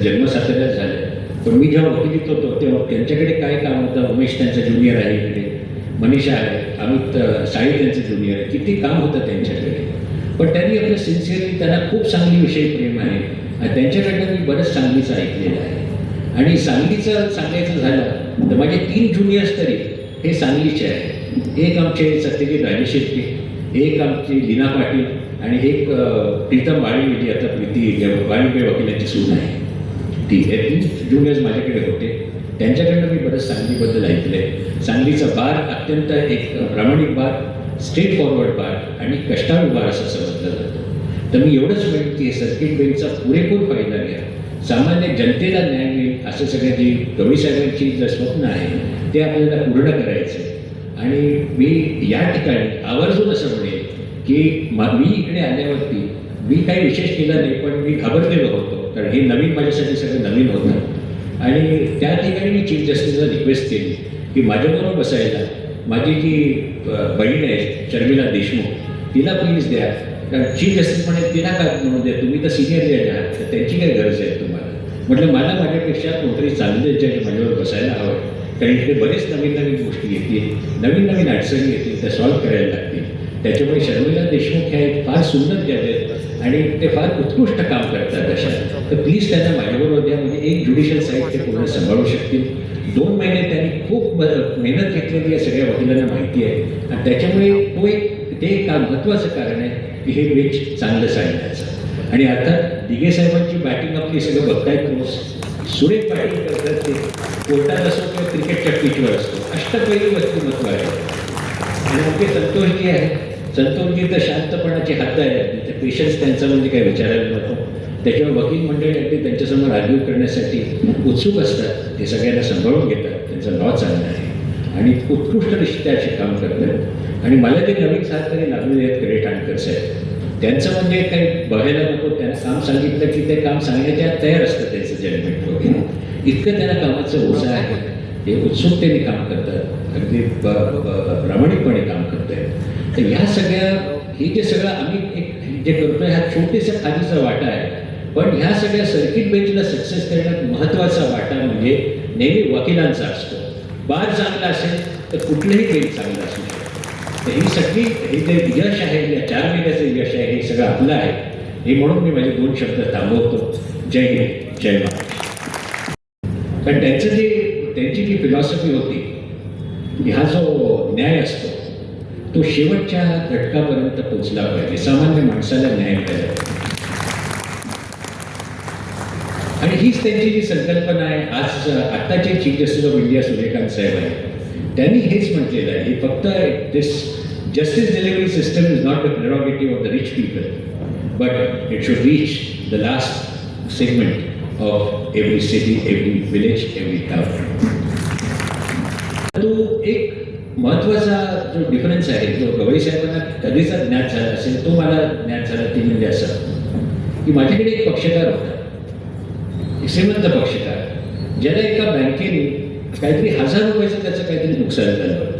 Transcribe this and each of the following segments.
जन्मसाथीला झालं. पण मी जेव्हा वकिलीत होतो तेव्हा त्यांच्याकडे काय काम होतं, उमेश त्यांचा ज्युनियर आहे इकडे, मनीषा आहे, अमित साई त्यांचं ज्युनियर आहे, किती काम होतं त्यांच्याकडे. पण त्यांनी आपलं सिन्सिअरली, त्यांना खूप सांगली विषयी प्रेम आहे आणि त्यांच्याकडनं मी बरंच सांगलीचं ऐकलेलं आहे. आणि सांगलीचं सांगायचं झालं तर माझे 3 ज्युनियर्स तरी हे सांगलीचे आहे. एक आमचे सत्यजित राजेशेट्टी, एक आमची लीना पाटील आणि एक प्रीतम वाळी, जी आता प्रीती वाळीबाई वकिलांची सून आहे ती. हे 3 ज्युनियर्स माझ्याकडे होते. त्यांच्याकडनं मी बरंच सांगलीबद्दल ऐकलं आहे. सांगलीचा बार अत्यंत एक प्रामाणिक बार, स्ट्रेट फॉरवर्ड बार आणि कष्टाळू बार असं समजलं जातं. तर मी एवढंच म्हणेन की सर्किट बेंचचा पुरेपूर फायदा घ्या. सामान्य जनतेला न्याय मिळेल असं सगळं जी गवळी साहेबांची जर स्वप्न आहे ते आपल्याला पूर्ण करायचं. आणि मी या ठिकाणी आवर्जून असं म्हणेन की मी इकडे आल्यावरती मी काही विशेष केलं नाही, पण मी घाबरलेलो होतो कारण हे नवीन, माझ्यासाठी सगळं नवीन होतं. आणि त्या ठिकाणी मी चीफ जस्टिसला रिक्वेस्ट केली की माझ्याबरोबर बसायला माझी जी बहीण आहे शर्मिला देशमुख, तिला प्लीज द्या. कारण चीफ जस्टिस म्हणे तिला काय म्हणून द्या, तुम्ही तर सिनियर जज आहात, तर त्यांची काय गरज आहे तुम्हाला. म्हटलं मला माझ्यापेक्षा कोणतरी चांगले जज माझ्यावर बसायला हवं, कारण इकडे बरेच नवीन नवीन गोष्टी येतील, नवीन नवीन अडचणी येतील, त्या सॉल्व्ह करायला लागतील. त्याच्यामुळे शर्मिला देशमुख ह्या एक फार सुंदर जज आहेत आणि ते फार उत्कृष्ट काम करतात अशा. तर प्लीज त्यांना माझ्याबरोबर द्या, म्हणजे एक ज्युडिशियल साईड ते पूर्ण सांभाळू शकतील. 2 महिने त्यांनी खूप मेहनत घेतलेली आहे, सगळ्या वकिलांना माहिती आहे. आणि त्याच्यामुळे ते एक महत्त्वाचं कारण आहे की हे बेंच चांगलं सांगण्याचं. आणि अर्थात दिघे साहेबांची बॅटिंग आपली सगळं बघतायत रोज, सुरेख बॅटिंग करतात. ते कोर्टात असो किंवा क्रिकेटच्या पिचवर असतो, अष्टपैलू व्यक्तिमत्व आहे. आणि मग ते संतोषजी आहे, संतोषजी तर शांतपणाची हद्द आहे, ते पेशन्स त्यांचा म्हणजे काय विचारायला नको. त्याच्यावर वकील मंडळी अगदी त्यांच्यासमोर आर्ग्यू करण्यासाठी उत्सुक असतात, ते सगळ्यांना सांभाळून घेतात, त्यांचं नाव चांगलं आहे आणि उत्कृष्टरित्या असे काम करतात. आणि मला ते नवीन सहकारी लागलेले आहेत कडे ठाणकर साहेब, त्यांचं म्हणजे काही बघायला नको, त्यांना काम सांगितलं की ते काम सांगण्याच्या तयार असतं त्यांचं जजमेंट वगैरे, इतकं त्यांना कामाचं उत्साह आहे. ते उत्सुकतेने काम करतात, अगदी प्रामाणिकपणे काम करत आहेत. तर ह्या सगळ्या, हे जे सगळं आम्ही एक जे करतोय हा छोटेसा खालीचा वाटा आहे, पण ह्या सगळ्या सर्किट बेंचला सक्सेस करण्यात महत्त्वाचा वाटा म्हणजे नेहमी वकिलांचा असतो. बार चांगला असेल तर कुठलंही बेंच चांगलं असू शकतं. तर ही सगळी, हे जे यश आहे, या 4 महिन्याचं यश आहे, हे सगळं आपलं आहे. हे म्हणून मी माझे 2 शब्द थांबवतो. जय हिंद, जय महाराष्ट्र. कारण त्यांची जी फिलॉसॉफी होती की हा जो न्याय असतो तो शेवटच्या घटकापर्यंत पोचला पाहिजे, सामान्य माणसाला न्याय मिळाला. आणि हीच त्यांची जी संकल्पना आहे. आज आत्ताचे chief justice of India Suryakant saheb आहेत, त्यांनी हेच म्हटलेलं आहे, हे फक्त this justice delivery system is not the prerogative of the rich people, but it should reach the last segment of every city, every village, every town. तो एक महत्त्वाचा जो डिफरन्स आहे, जो गवई साहेबांना कधीचा ज्ञात झाला असेल, तो मला ज्ञात झाला ती म्हणजे असं की माझ्याकडे एक पक्षकार होता, श्रीमंत पक्षकार, ज्याला एका बँकेने काहीतरी 1000 रुपयाचं त्याचं काहीतरी नुकसान झालं होतं.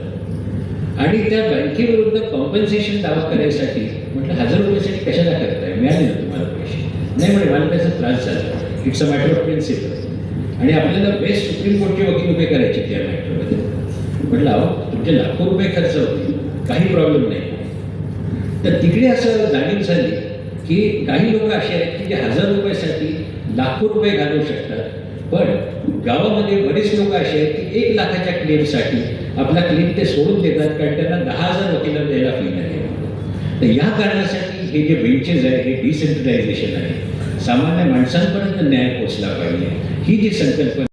आणि त्या बँकेविरुद्ध कॉम्पन्सेशन दावा करायसाठी म्हटलं 1000 रुपयासाठी कशाला करताय, मिळाले ना तुम्हाला पैसे. नाही म्हणे, मला त्याचा त्रास झाला, it's a matter of principle. आणि आपल्याला बेस्ट सुप्रीम कोर्टचे वकील उभे करायचे त्या मॅटरमध्ये. म्हटलं अहो तुमचे लाखो रुपये खर्च होते, काही प्रॉब्लेम नाही. तर तिकडे असं जाणीव झाली की काही लोक असे आहेत की जे 1000 रुपयासाठी लाखो रुपये घालवू शकतात. पण गावामध्ये बरेच लोक असे आहेत की 1 लाखाच्या क्लेमसाठी आपला क्लेम ते सोडून देतात, कारण त्यांना 10,000 वकिलांना द्यायला फी नाही. तर या कारणासाठी हे जे बेंचेस आहे, हे डिसेंट्रलायझेशन आहे, सामान्य माणसांपर्यंत न्याय पोचला पाहिजे, ही जी संकल्पना